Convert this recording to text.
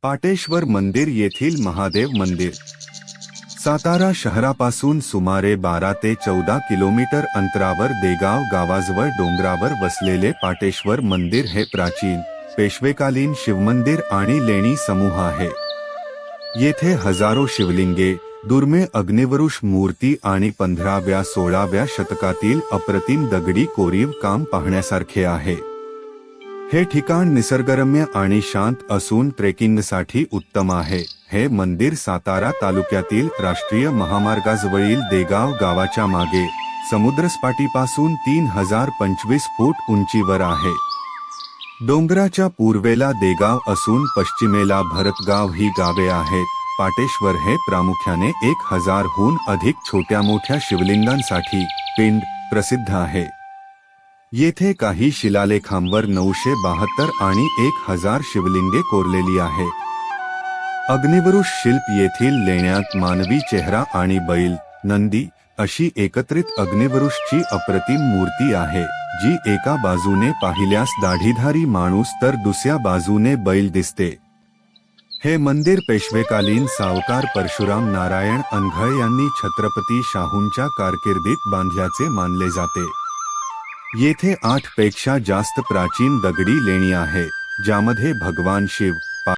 पाटेश्वर मंदिर येथील महादेव मंदिर सातारा शहरापासून सुमारे 12 ते 14 किलोमीटर अंतरावर देगाव गावाजवळ डोंगरावर वसलेले पाटेश्वर मंदिर हे प्राचीन पेशवेकालीन शिवमंदिर आणि लेणी समूह आहे। येथे हजारो शिवलिंगे, दुर्मिळ अग्निवरुष मूर्ती आणि 15व्या-16व्या शतकातील अप्रतिम दगडी कोरीव काम पाहण्यासारखे आहे। हे ठिकाण निसर्गरम्य आणि शांत असून ट्रेकिंगसाठी उत्तम आहे। हे मंदिर सातारा तालुक्यातील राष्ट्रीय महामार्गाजवळील देगाव गावाच्या मागे समुद्रसपाटीपासून 3025 फूट उंचीवर आहे। डोंगराच्या पूर्वेला देगाव असून पश्चिमेला भरतगाव ही गावे आहेत। पाटेश्वर हे प्रामुख्याने 1000हून अधिक छोट्या मोठ्या शिवलिंगांसाठी पिंड प्रसिद्ध आहे। येथे काही शिलालेखांवर 972 आणि 1000 शिवलिंगे कोरलेली आहेत। अग्निवरुष शिल्प येथील लेण्यात मानवी चेहरा आणि बैल, नंदी अशी एकत्रित अग्निवरुषची अप्रतिम मूर्ती आहे, जी एका बाजूने पाहिल्यास दाढीधारी माणूस तर दुसऱ्या बाजूने बैल दिसते। हे मंदिर पेशवेकालीन सावकार परशुराम नारायण अनघळ यांनी छत्रपती शाहूंच्या कारकिर्दीत बांधल्याचे मानले जाते। येथे 8 पेक्षा जास्त प्राचीन दगडी लेणी आहे, ज्यामध्ये भगवान शिव